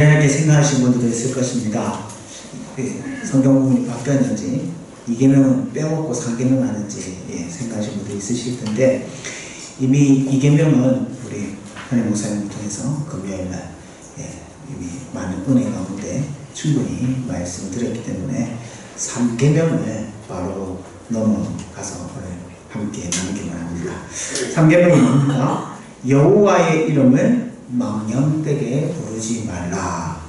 이렇게 생각하시는 분들도 있을 것입니다. 성경 부분이 바뀌었는지, 2계명은 빼먹고 3계명 하는지 생각하시는 분들이 있으실 텐데, 이미 2계명은 우리 현임 목사님을 통해서 금요일날 이미 많은 은혜 가운데 충분히 말씀을 드렸기 때문에 3계명을 바로 넘어가서 함께 나누기만 합니다. 3계명이 뭡니까? 여호와의 이름을 망령되게 부르지 말라.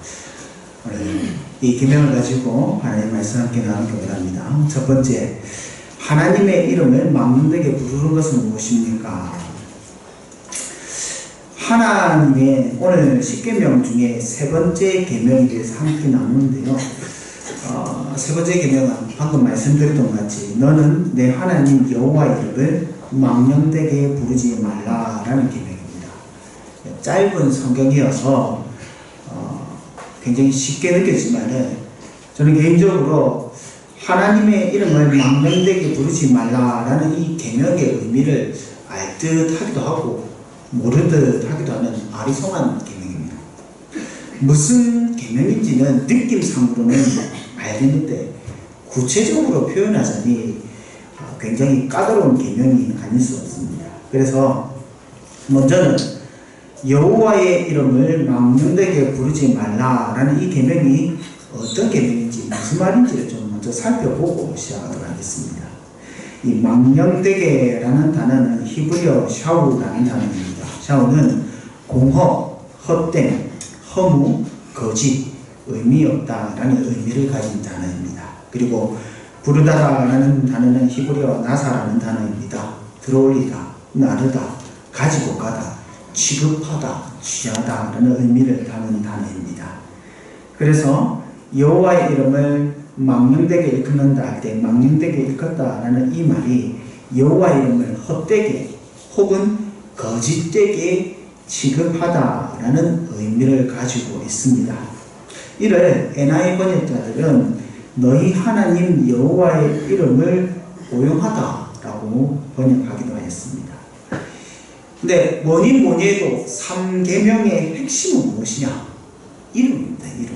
오늘 이 계명을 가지고 하나님의 말씀 함께 나누기 원합니다. 첫 번째, 하나님의 이름을 망령되게 부르는 것은 무엇입니까? 하나님의 오늘 10계명 중에 세 번째 계명에 대해서 함께 나누는데요. 세 번째 계명은 방금 말씀드렸던 것 같이 너는 내 하나님 여호와의 이름을 망령되게 부르지 말라라는 계명입니다. 짧은 성경이어서 굉장히 쉽게 느껴지지만 저는 개인적으로 하나님의 이름을 망령되게 부르지 말라라는 이 계명의 의미를 알 듯 하기도 하고 모르듯 하기도 하는 아리송한 계명입니다. 무슨 계명인지는 느낌상으로는 알겠는데 구체적으로 표현하자니 굉장히 까다로운 계명이 아닐 수 없습니다. 그래서 먼저는 여호와의 이름을 망령되게 부르지 말라라는 이 계명이 어떤 계명인지 무슨 말인지를 좀 먼저 살펴보고 시작하도록 하겠습니다. 이 망령되게라는 단어는 히브리어 샤우라는 단어입니다. 샤우는 공허, 헛됨, 허무, 거짓, 의미 없다라는 의미를 가진 단어입니다. 그리고 부르다라는 단어는 히브리어 나사라는 단어입니다. 들어올리다, 나르다, 가지고 가다, 취급하다, 취하다 라는 의미를 담은 단어입니다. 그래서 여호와의 이름을 망령되게 일컫는다 할 때 망령되게 일컫다라는 이 말이 여호와의 이름을 헛되게 혹은 거짓되게 취급하다라는 의미를 가지고 있습니다. 이를 NIV 번역자들은 너희 하나님 여호와의 이름을 오용하다라고 번역하기도 하였습니다. 근데 뭐니 해도 3계명의 핵심은 무엇이냐? 이름입니다. 이름.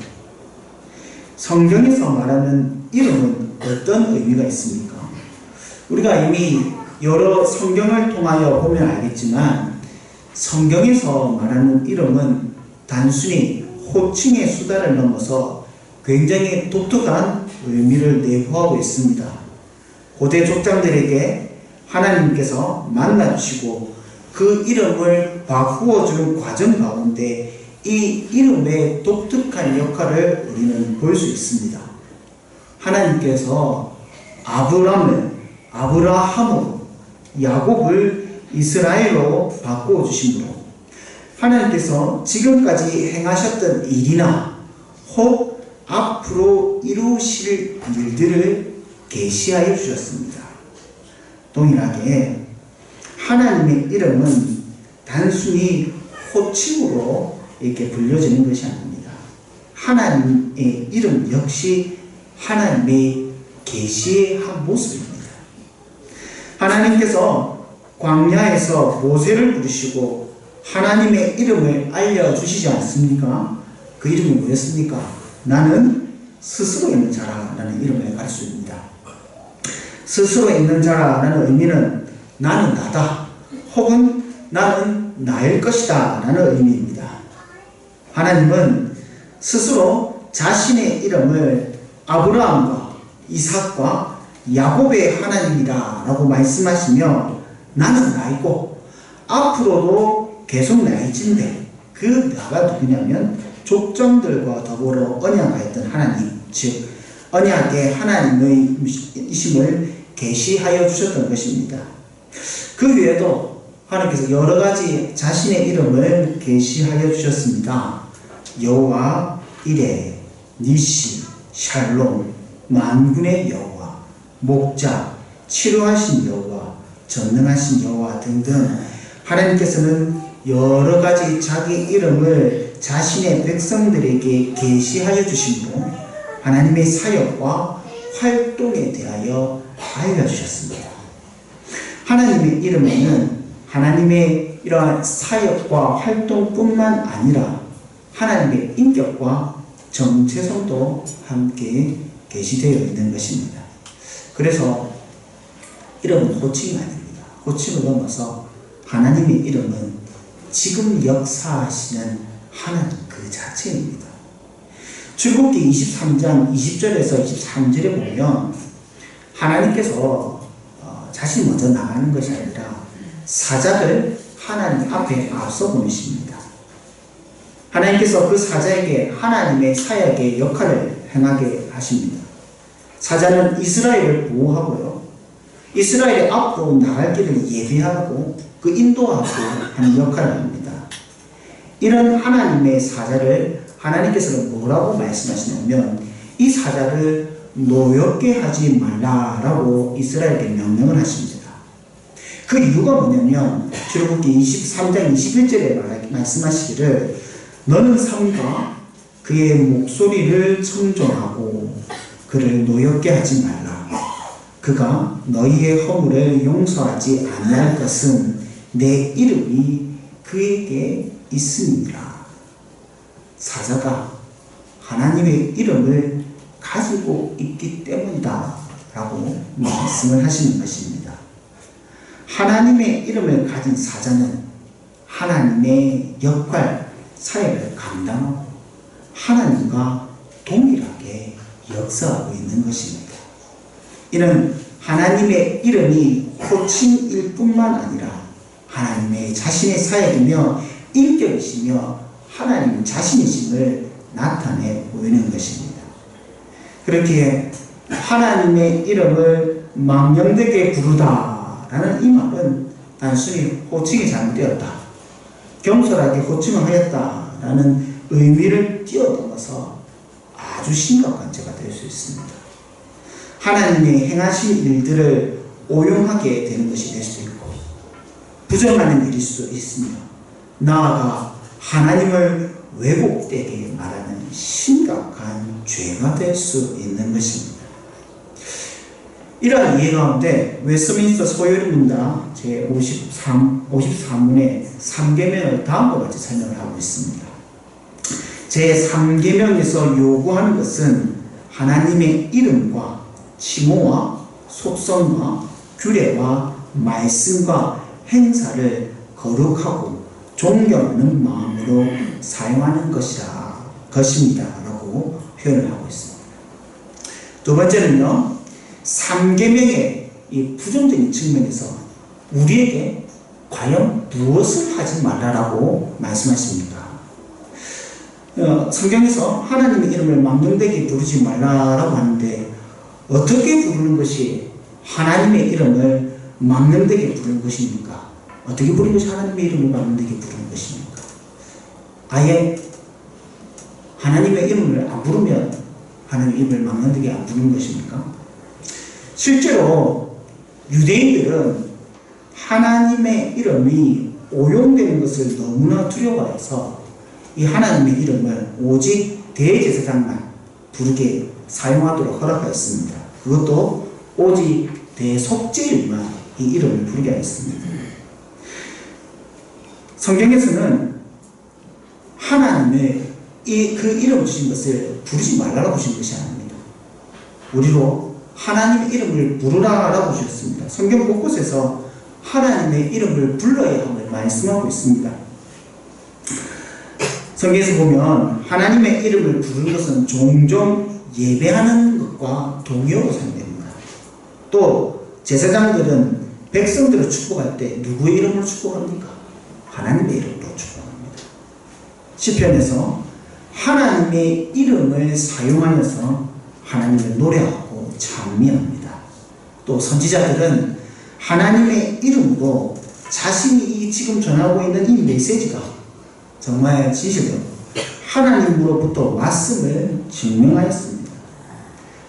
성경에서 말하는 이름은 어떤 의미가 있습니까? 우리가 이미 여러 성경을 통하여 보면 알겠지만 성경에서 말하는 이름은 단순히 호칭의 수단을 넘어서 굉장히 독특한 의미를 내포하고 있습니다. 고대 족장들에게 하나님께서 만나주시고 그 이름을 바꾸어주는 과정 가운데 이 이름의 독특한 역할을 우리는 볼 수 있습니다. 하나님께서 아브라함으로 야곱을 이스라엘로 바꾸어주심으로 하나님께서 지금까지 행하셨던 일이나 혹 앞으로 이루실 일들을 계시하여 주셨습니다. 동일하게 하나님의 이름은 단순히 호칭으로 이렇게 불려지는 것이 아닙니다. 하나님의 이름 역시 하나님의 계시의 한 모습입니다. 하나님께서 광야에서 모세를 부르시고 하나님의 이름을 알려주시지 않습니까? 그 이름이 뭐였습니까? 나는 스스로 있는 자라라는 이름을 가르칩니다. 스스로 있는 자라라는 의미는 나는 나다 혹은 나는 나일 것이다 라는 의미입니다. 하나님은 스스로 자신의 이름을 아브라함과 이삭과 야곱의 하나님이다 라고 말씀하시며 나는 나이고 앞으로도 계속 나이진데 그 나가 누구냐면 족장들과 더불어 언약하였던 하나님, 즉 언약의 하나님의 이심을 계시하여 주셨던 것입니다. 그 외에도 하나님께서 여러 가지 자신의 이름을 계시하여 주셨습니다. 여호와, 이레, 니시, 샬롬, 만군의 여호와, 목자, 치료하신 여호와, 전능하신 여호와 등등 하나님께서는 여러 가지 자기 이름을 자신의 백성들에게 계시하여 주심으로 하나님의 사역과 활동에 대하여 알려주셨습니다. 하나님의 이름에는 하나님의 이러한 사역과 활동뿐만 아니라 하나님의 인격과 정체성도 함께 계시되어 있는 것입니다. 그래서 이름은 호칭이 아닙니다. 호칭을 넘어서 하나님의 이름은 지금 역사하시는 하나님 그 자체입니다. 출애굽기 23장 20절에서 23절에 보면 하나님께서 자신이 먼저 나가는 것이 아니라 사자를 하나님 앞에 앞서 보내십니다. 하나님께서 그 사자에게 하나님의 사역의 역할을 행하게 하십니다. 사자는 이스라엘을 보호하고요, 이스라엘의 앞으로 나갈 길을 예비하고 그 인도하고 하는 역할을 합니다. 이런 하나님의 사자를 하나님께서는 뭐라고 말씀하시냐면 이 사자를 노엽게 하지 말라라고 이스라엘에게 명령을 하십니다. 그 이유가 뭐냐면 출애굽기 23장 21절에 말씀하시기를 너는 삼가 그의 목소리를 청종하고 그를 노엽게 하지 말라. 그가 너희의 허물을 용서하지 아니할 것은 내 이름이 그에게 있음이라. 사자가 하나님의 이름을 가지고 있기 때문이다 라고 말씀을 하시는 것입니다. 하나님의 이름을 가진 사자는 하나님의 역할, 사역을 감당하고 하나님과 동일하게 역사하고 있는 것입니다. 이는 하나님의 이름이 호칭일 뿐만 아니라 하나님의 자신의 사역이며 인격이시며 하나님 자신이심을 나타내 보이는 것입니다. 그렇게 하나님의 이름을 망령되게 부르다라는 이 말은 단순히 호칭이 잘못되었다, 겸손하게 호칭을 하였다라는 의미를 뛰어넘어서 아주 심각한 죄가 될 수 있습니다. 하나님의 행하신 일들을 오용하게 되는 것이 될 수 있고 부정하는 일일 수 있으며 나아가 하나님을 왜곡되게 말하는 심각한 죄가 될 수 있는 것입니다. 이러한 이해 가운데 웨스트민스터 소요리문답 제53문의 3계명을 다음과 같이 설명을 하고 있습니다. 제3계명에서 요구하는 것은 하나님의 이름과 칭호와 속성과 규례와 말씀과 행사를 거룩하고 존경하는 마음으로 사용하는 것입니다 라고 표현을 하고 있습니다. 두 번째는요, 3계명의 이 부정적인 측면에서 우리에게 과연 무엇을 하지 말라라고 말씀하십니까? 성경에서 하나님의 이름을 망령되게 부르지 말라라고 하는데 어떻게 부르는 것이 하나님의 이름을 망령되게 부르는 것입니까? 어떻게 부르는 것이 하나님의 이름을 망령되게 부르는 것입니까? 아예 하나님의 이름을 안 부르면 하나님의 이름을 망령되게 안 부르는 것입니까? 실제로 유대인들은 하나님의 이름이 오용되는 것을 너무나 두려워해서 이 하나님의 이름을 오직 대제사장만 부르게 사용하도록 허락하였습니다. 그것도 오직 대속죄일만 이 이름을 부르게 하였습니다. 성경에서는 하나님의 그 이름 주신 것을 부르지 말라고 하신 것이 아닙니다. 우리로 하나님의 이름을 부르라라고 하셨습니다. 성경 곳곳에서 하나님의 이름을 불러야 함을 말씀하고 있습니다. 성경에서 보면 하나님의 이름을 부르는 것은 종종 예배하는 것과 동의어로 사용됩니다. 또 제사장들은 백성들을 축복할 때 누구의 이름으로 축복합니까? 하나님의 이름으로 축복합니다. 시편에서 하나님의 이름을 사용하면서 하나님을 노래하고 찬미합니다. 또 선지자들은 하나님의 이름으로 자신이 지금 전하고 있는 이 메시지가 정말 진실로 하나님으로부터 왔음을 증명하였습니다.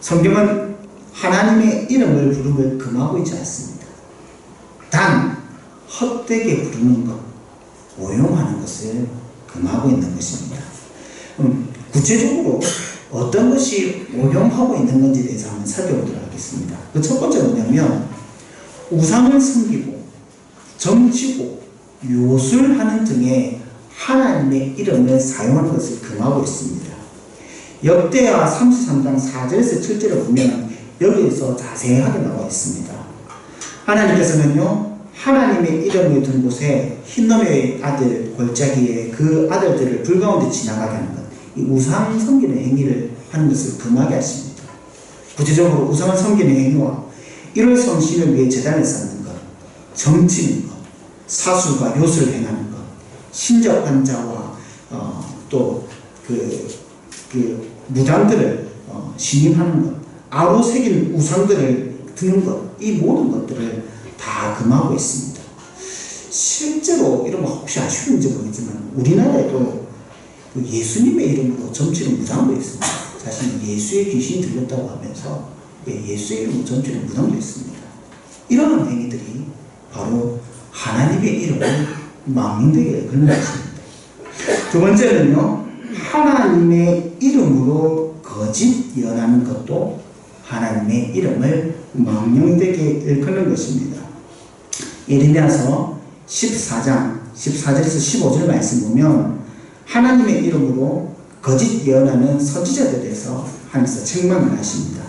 성경은 하나님의 이름을 부름을 금하고 있지 않습니다. 단 헛되게 부르는 것, 오용하는 것을 금하고 있는 것입니다. 구체적으로 어떤 것이 오용하고 있는 건지에 대해서 한번 살펴보도록 하겠습니다. 그 첫 번째 뭐냐면 우상을 섬기고 점치고 요술하는 등의 하나님의 이름을 사용하는 것을 금하고 있습니다. 역대하 33장 4절에서 7절을 보면 여기에서 자세하게 나와 있습니다. 하나님께서는요, 하나님의 이름을 둔 곳에 흰놈의 아들 골짜기에 그 아들들을 불 가운데 지나가게 하는 것, 이 우상 섬기는 행위를 하는 것을 금하게 하십니다. 구체적으로 우상을 섬기는 행위와 이를 성신을 위해 제단을 쌓는 것, 점치는 것, 사술과 요술을 행하는 것, 신적 환자와 또 무당들을 신임하는 것, 아로 새긴 우상들을 드는 것, 이 모든 것들을 다 금하고 있습니다. 실제로 이런 거 혹시 아시는지 모르겠지만 우리나라에도 그 예수님의 이름으로 점치는 무당도 있습니다. 자신이 예수의 귀신이 들렸다고 하면서 예수의 이름으로 점치는 무당도 있습니다. 이런 행위들이 바로 하나님의 이름을 망령되게 긁는 것입니다. 두 번째는요, 하나님의 이름으로 거짓 예언하는 것도 하나님의 이름을 망령되게 일컫는 것입니다. 예레미야서 14장 14절에서 15절 말씀 보면 하나님의 이름으로 거짓 예언하는 선지자들에 대해서 하나님께서 책망을 하십니다.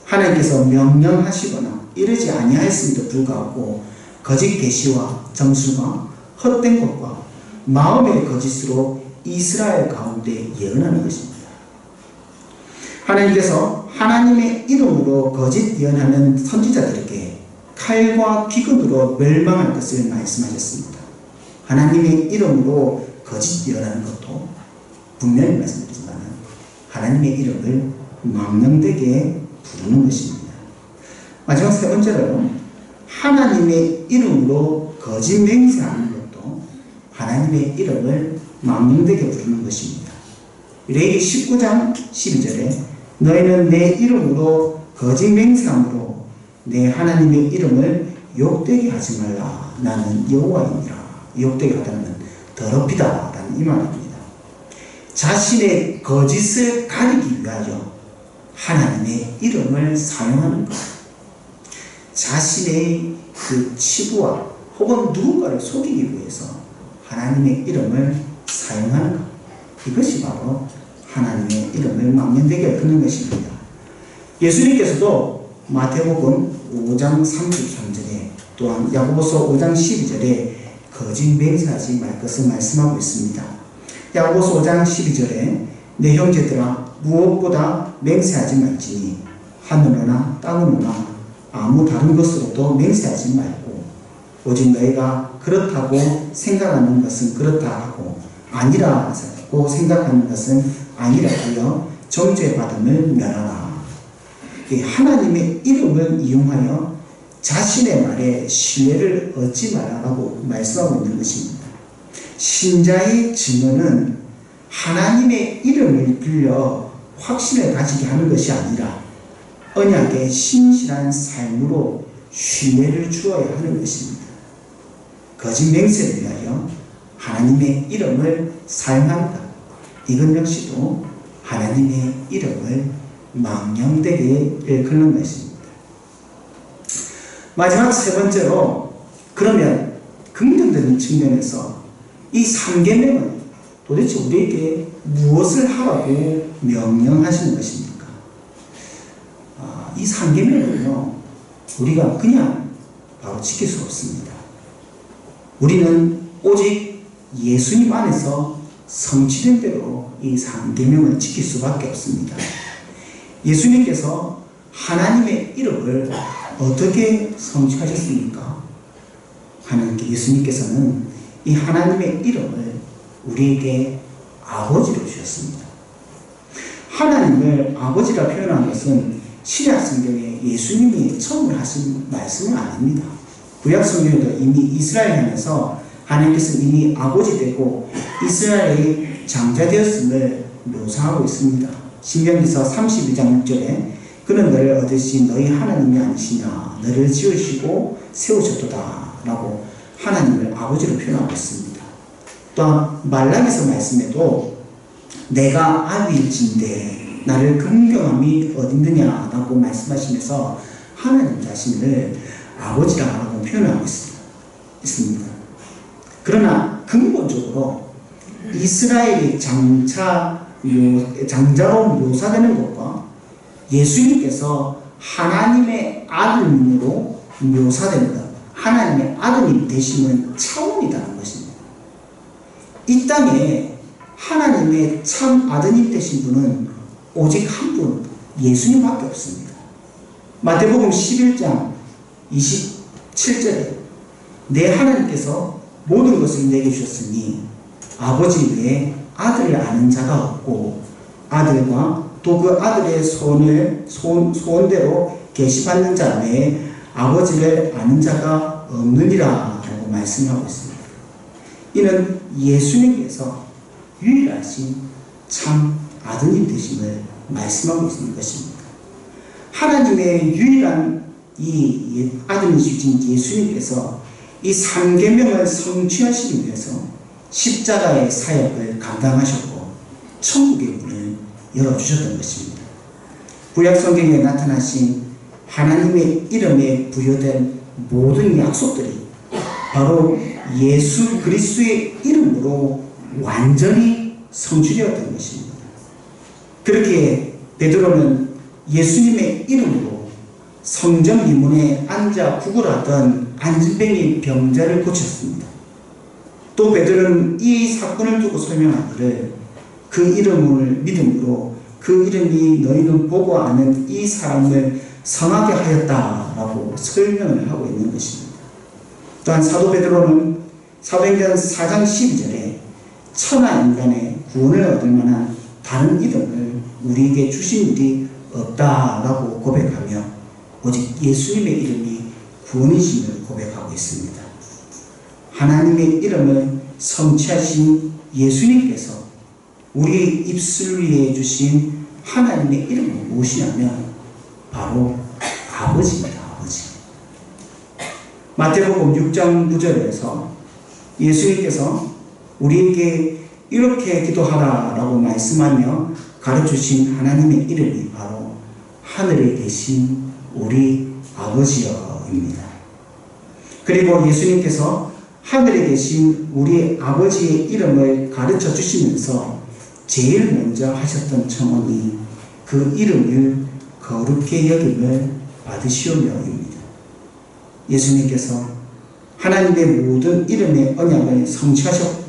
하나님께서 명령하시거나 이르지 아니하였음에도 불구하고 거짓 계시와 점술과 헛된 것과 마음의 거짓으로 이스라엘 가운데 예언하는 것입니다. 하나님께서 하나님의 이름으로 거짓 예언하는 선지자들에게 칼과 기근으로 멸망할 것을 말씀하셨습니다. 하나님의 이름으로 거짓 예언하는 것도 분명히 말씀드리지만 하나님의 이름을 망령되게 부르는 것입니다. 마지막 세 번째로 하나님의 이름으로 거짓 맹세하는 것도 하나님의 이름을 망령되게 부르는 것입니다. 레위기 19장 12절에 너희는 내 이름으로 거짓 맹세함으로 내 하나님의 이름을 욕되게 하지 말라. 나는 여호와이니라. 욕되게 하다는 더럽히다 라는 이 말입니다. 자신의 거짓을 가리기 위하여 하나님의 이름을 사용하는 것, 자신의 그 치부와 혹은 누군가를 속이기 위해서 하나님의 이름을 사용하는 것, 이것이 바로 하나님의 이름을 망령되게 끄는 것입니다. 예수님께서도 마태복음 5장 33절에 또한 야고보서 5장 12절에 거짓 맹세하지 말 것을 말씀하고 있습니다. 야고보서 5장 12절에 내 형제들아 무엇보다 맹세하지 말지니 하늘로나 땅으로나 아무 다른 것으로도 맹세하지 말고 오직 너희가 그렇다고 생각하는 것은 그렇다 하고 아니라고 생각하는 것은 아니라 하여 정죄받음을 면하라. 하나님의 이름을 이용하여 자신의 말에 신뢰를 얻지 말라고 말씀하고 있는 것입니다. 신자의 증언은 하나님의 이름을 빌려 확신을 가지게 하는 것이 아니라 언약의 신실한 삶으로 신뢰를 주어야 하는 것입니다. 거짓 맹세를 위하여 하나님의 이름을 사용한다. 이것 역시도 하나님의 이름을 망령되게 일컫는 것입니다. 마지막 세 번째로, 그러면 긍정적인 측면에서 이 3계명은 도대체 우리에게 무엇을 하라고 명령하시는 것입니까? 이 3계명은요, 우리가 그냥 바로 지킬 수 없습니다. 우리는 오직 예수님 안에서 성취된 대로 이 3계명을 지킬 수밖에 없습니다. 예수님께서 하나님의 이름을 어떻게 성취하셨습니까? 예수님께서는 이 하나님의 이름을 우리에게 아버지로 주셨습니다. 하나님을 아버지라 표현한 것은 신약 성경에 예수님이 처음으로 하신 말씀은 아닙니다. 구약 성경에도 이미 이스라엘 향해서 하나님께서 이미 아버지 되고 이스라엘의 장자 되었음을 묘사하고 있습니다. 신명기서 32장 6절에 그는 너를 얻으신 너희 하나님이 아니시냐 너를 지으시고 세우셨도다 라고 하나님을 아버지로 표현하고 있습니다. 또한 말라기서 말씀에도 내가 아비일진데 나를 긍정함이 어딨느냐 라고 말씀하시면서 하나님 자신을 아버지라고 표현하고 있습니다. 그러나 근본적으로 이스라엘이 장자로 묘사되는 것과 예수님께서 하나님의 아들로 묘사되는 것, 하나님의 아들이 되시는 차원이 다른 것입니다. 이 땅에 하나님의 참 아드님 되신 분은 오직 한 분, 예수님밖에 없습니다. 마태복음 11장 27절에 내 하나님께서 모든 것을 내게 주셨으니 아버지 외에 아들을 아는 자가 없고 아들과 또 그 아들의 소원대로 계시받는 자 외에 아버지를 아는 자가 없느니라 라고 말씀하고 있습니다. 이는 예수님께서 유일하신 참 아드님 되심을 말씀하고 있는 것입니다. 하나님의 유일한 이 아들이신 예수님께서 이 3계명을 성취하시기 위해서 십자가의 사역을 감당하셨고 천국의 문을 열어주셨던 것입니다. 구약성경에 나타나신 하나님의 이름에 부여된 모든 약속들이 바로 예수 그리스도의 이름으로 완전히 성취되었던 것입니다. 그렇게 베드로는 예수님의 이름으로 성전 미문에 앉아 구걸하던 안진뱅이 병자를 고쳤습니다. 또 베드로는 이 사건을 두고 설명하기를 그 이름을 믿음으로 그 이름이 너희는 보고 아는 이 사람을 성하게 하였다라고 설명을 하고 있는 것입니다. 또한 사도 베드로는 사도행전 4장 12절에 천하 인간의 구원을 얻을 만한 다른 이름을 우리에게 주신 일이 없다라고 고백하며 오직 예수님의 이름이 구원이심을 고백하고 있습니다. 하나님의 이름을 성취하신 예수님께서 우리 입술 위에 주신 하나님의 이름은 무엇이냐면 바로 아버지입니다. 아버지. 마태복음 6장 9절에서 예수님께서 우리에게 이렇게 기도하라라고 말씀하며 가르쳐주신 하나님의 이름이 바로 하늘에 계신 우리 아버지여입니다. 그리고 예수님께서 하늘에 계신 우리 아버지의 이름을 가르쳐 주시면서 제일 먼저 하셨던 청원이 그 이름을 거룩히 여김을 받으시오며입니다. 예수님께서 하나님의 모든 이름의 언약을 성취하셨고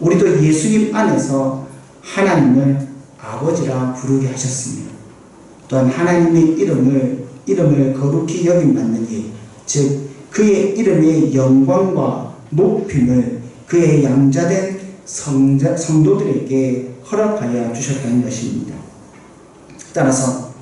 우리도 예수님 안에서 하나님을 아버지라 부르게 하셨습니다. 또한 하나님의 이름을 거룩히 여김받는 일, 즉 그의 이름의 영광과 높임을 그의 양자된 성도들에게 허락하여 주셨다는 것입니다. 따라서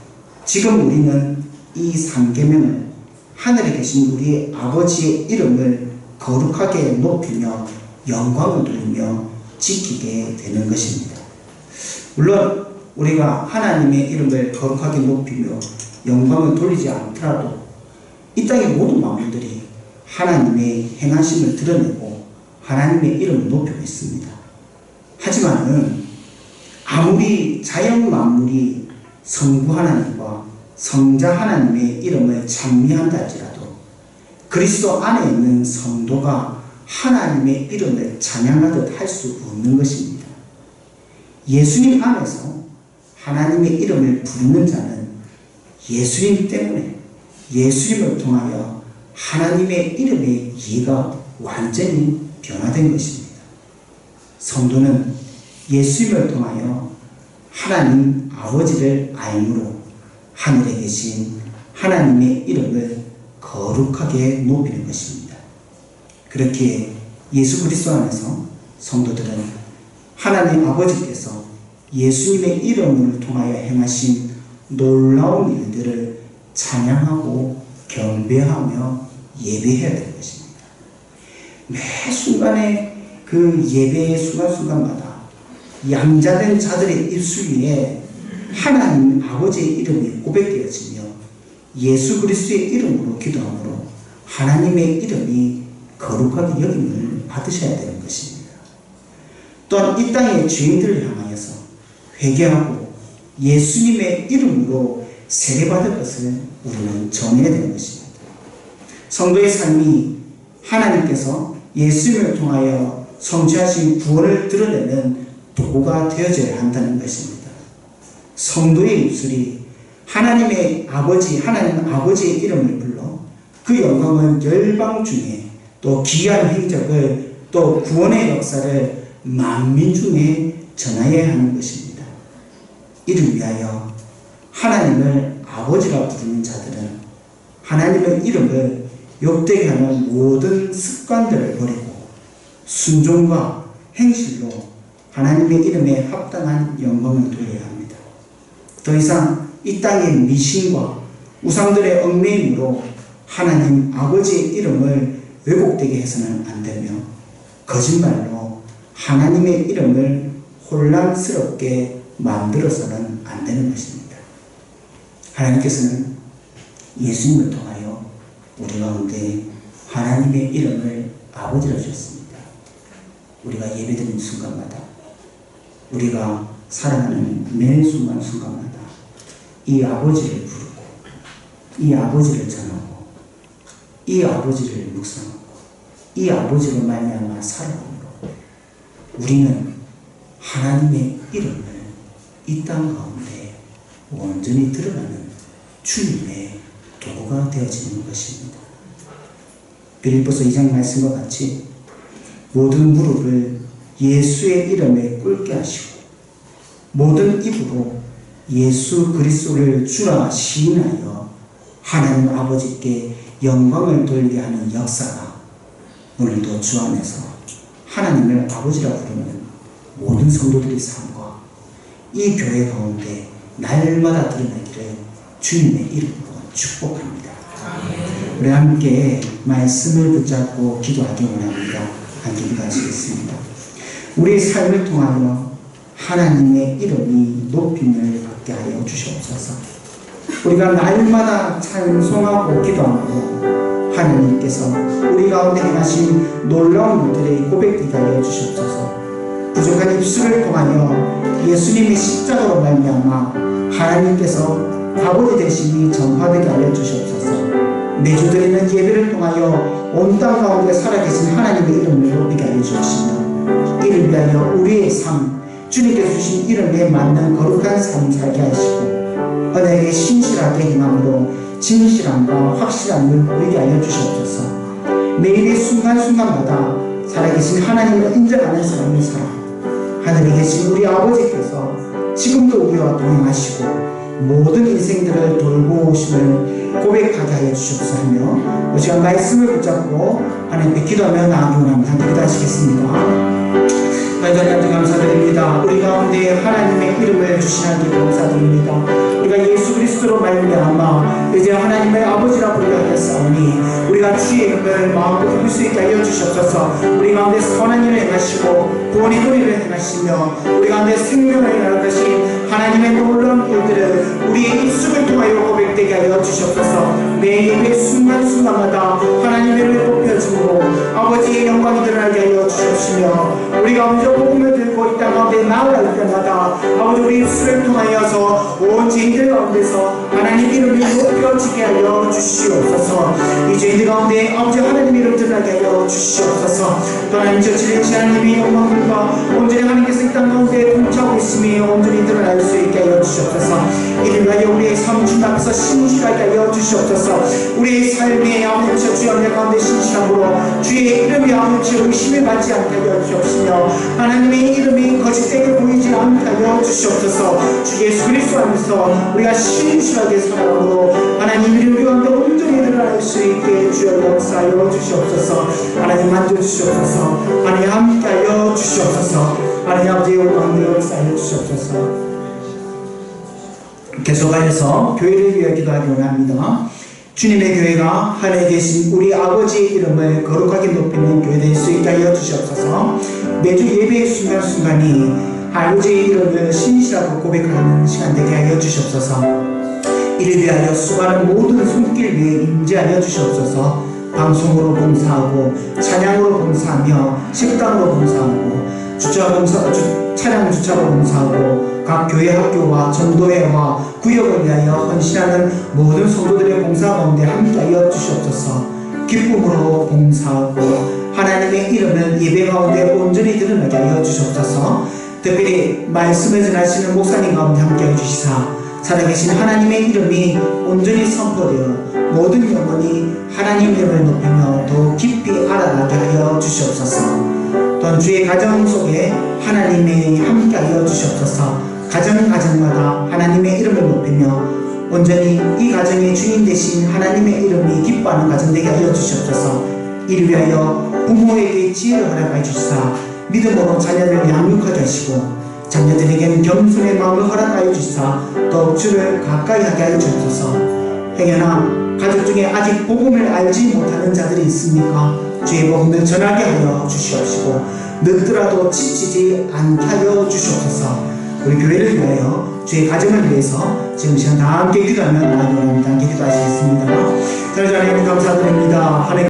지금 우리는 이 3계명을 하늘에 계신 우리 아버지의 이름을 거룩하게 높이며 영광을 돌리며 지키게 되는 것입니다. 물론 우리가 하나님의 이름을 거룩하게 높이며 영광을 돌리지 않더라도 이 땅의 모든 만물들이 하나님의 행하심을 드러내고 하나님의 이름을 높이고 있습니다. 하지만은 아무리 자연 만물이 성부 하나님과 성자 하나님의 이름을 찬미한다 할지라도 그리스도 안에 있는 성도가 하나님의 이름을 찬양하듯 할 수 없는 것입니다. 예수님 안에서 하나님의 이름을 부르는 자는 예수님 때문에 예수님을 통하여 하나님의 이름의 이해가 완전히 변화된 것입니다. 성도는 예수님을 통하여 하나님 아버지를 알므로 하늘에 계신 하나님의 이름을 거룩하게 높이는 것입니다. 그렇게 예수 그리스도 안에서 성도들은 하나님 아버지께서 예수님의 이름을 통하여 행하신 놀라운 일들을 찬양하고 경배하며 예배해야 될 것입니다. 매 순간에 그 예배의 순간순간마다 양자된 자들의 입술 위에 하나님 아버지의 이름이 고백되어지며 예수 그리스도의 이름으로 기도함으로 하나님의 이름이 거룩하게 여김을 받으셔야 되는 것입니다. 또한 이 땅의 죄인들을 향하여서 회개하고 예수님의 이름으로 세례받을 것을 우리는 정해야 되는 것입니다. 성도의 삶이 하나님께서 예수님을 통하여 성취하신 구원을 드러내는 도구가 되어져야 한다는 것입니다. 성도의 입술이 하나님 아버지의 이름을 불러 그 영광을 열방 중에 또 기이한 행적을 또 구원의 역사를 만민 중에 전하여야 하는 것입니다. 이를 위하여 하나님을 아버지라 부르는 자들은 하나님의 이름을 욕되게 하는 모든 습관들을 버리고 순종과 행실로 하나님의 이름에 합당한 영광을 돌려야 합니다. 더 이상 이 땅의 미신과 우상들의 얽매임으로 하나님 아버지의 이름을 왜곡되게 해서는 안 되며 거짓말로 하나님의 이름을 혼란스럽게 만들어서는 안 되는 것입니다. 하나님께서는 예수님을 통하여 우리 가운데 하나님의 이름을 아버지라 주셨습니다. 우리가 예배드리는 순간마다, 우리가 살아가는 매 순간마다 이 아버지를 부르고 이 아버지를 전하고 이 아버지를 묵상하고 이 아버지로 말미암아 살아감으로 우리는 하나님의 이름을 이 땅 가운데 온전히 드러나는 주님의 도구가 되어지는 것입니다. 빌립보서 2장 말씀과 같이 모든 무릎을 예수의 이름에 꿇게 하시고 모든 입으로 예수 그리스도를 주라 시인하여 하나님 아버지께 영광을 돌리게 하는 역사가 오늘도 주 안에서 하나님을 아버지라 부르는 모든 성도들의 삶과 이 교회 가운데 날마다 드러나기를 주님의 이름으로 축복합니다. 우리 함께 말씀을 붙잡고 기도하기 원합니다. 함께 기도하시겠습니다. 우리 삶을 통하여 하나님의 이름이 높임을 받게 하여 주시옵소서. 우리가 날마다 찬송하고 기도하고 하나님께서 우리 가운데 행하신 놀라운 일들의 고백되게 하여 주시옵소서. 부족한 입술을 통하여 예수님의 십자가로 말미암아 하나님께서 아버지 되심이 전파되게 하여 주시옵소서. 매주 드리는 예배를 통하여 온 땅 가운데 살아계신 하나님의 이름을 높이게 하여 주옵시며 이를 위하여 우리의 삶, 주님께서 주신 이름에 맞는 거룩한 삶 살게 하시고 언약에 신실하게 행함으로 진실함과 확실함을 보이게 하여 주시옵소서. 매일의 순간순간마다 살아계신 하나님을 인정하는 삶을 살아 하늘에 계신 우리 아버지께서 지금도 우리와 동행하시고 모든 인생들을 돌보 오심을 고백하게 하여 주시옵소서 하며 이 시간 말씀을 붙잡고 하나님께 기도하며 나아가기 원합니다. 함께 기도하시겠습니다. 하나님 감사드립니다. 우리 가운데 하나님의 이름을 주시나니 감사드립니다. 우리가 예수 그리스도로 말미암아 이제 하나님의 아버지라 부르게 하였사오니 우리가 주의 이름을 마음껏 부를 수 있게 하여 주시옵소서. 우리 가운데 선한 일을 행하시고 구원의 도리를 행하시며 우리 가운데 생명을 행하신 하나님의 놀라운 일들을 우리의 입술을 통하여 고백되게 하여 주시옵소서. 매 예배 순간순간마다 하나님의 이름을 높여주고 아버지의 영광이 드러나게 하여 주시옵시며 우리 가운데 복음을 들고 이 땅 가운데 나아갈 때마다 아버지 우리 입술을 통하여서 온 죄인들 가운데서 하나님 이름이 높여지게 하여 주시옵소서. 이 죄인들 가운데 아버지 하나님 이름 드러나게 하여 주시옵소서. 또 하나님 저 진리신 하나님의 영광들과 온전히 하나님께서 이 땅 가운데 통치하고 있음이 온전히 드러날 수 있게 하여 주시옵소서. 이를 위하여 우리의 삶 주님 앞에서 신실하게 하여 주시옵소서. 우리의 삶의 아버지 주의 언약 가운데 신실함으로 주의 이름이 아버지 의심을 받지 않게 하여 주옵시며 하나님의 이름이 거짓되게 보이지 않게 하여 주시옵소서. 주 예수 그리스도 안에서 우리가 신실하게 살아가므로 하나님 이름이 우리 가운데 온전히 드러날 수 있게 주여 역사하여 주시옵소서. 하나님 만져주시옵소서. 하나님 함께하여 주시옵소서. 하나님 아버지의 영광을 역사하여 주시옵소서. 계속하여서 교회를 위해 기도하기 원합니다. 주님의 교회가 하늘에 계신 우리 아버지의 이름을 거룩하게 높이는 교회 될 수 있게 하여 주시옵소서. 매주 예배의 순간순간이 아버지의 이름을 신실하고 고백하는 시간 되게 하여 주시옵소서. 이를 위하여 수많은 모든 손길 위에 임재하여 주시옵소서. 방송으로 봉사하고 찬양으로 봉사하며 식당으로 봉사하고 차량 주차로 봉사하고 각 교회 학교와 전도회와 구역을 위하여 헌신하는 모든 성도들의 봉사 가운데 함께하여 주시옵소서. 기쁨으로 봉사하고 하나님의 이름을 예배 가운데 온전히 드러나게 하여 주시옵소서. 특별히 말씀을 전하시는 목사님 가운데 함께해 주시사 살아계신 하나님의 이름이 온전히 선포되어 모든 영혼이 하나님 이름을 높이며 더욱 깊이 알아가게 하여 주시옵소서. 또한 주의 가정 속에 하나님이 함께하여 주시옵소서. 가정마다 하나님의 이름을 높이며 온전히 이 가정의 주인 되신 하나님의 이름이 기뻐하는 가정 되게 하여 주시옵소서. 이를 위하여 부모에게 지혜를 허락하여 주시사 믿음으로 자녀를 양육하게 하시고 자녀들에게는 겸손의 마음을 허락하여 주시사 더욱 주를 가까이 하게 하여 주옵소서. 행여나 가족 중에 아직 복음을 알지 못하는 자들이 있습니까? 주의 복음을 전하게 하여 주시옵시고 늦더라도 지치지 않게 하여 주시옵소서. 우리 교회를 위하여 주의 가정을 위해서 지금 시간 다 함께 기도하며 나아가는 함께 기도하시겠습니다. 하나님 감사드립니다. 하나님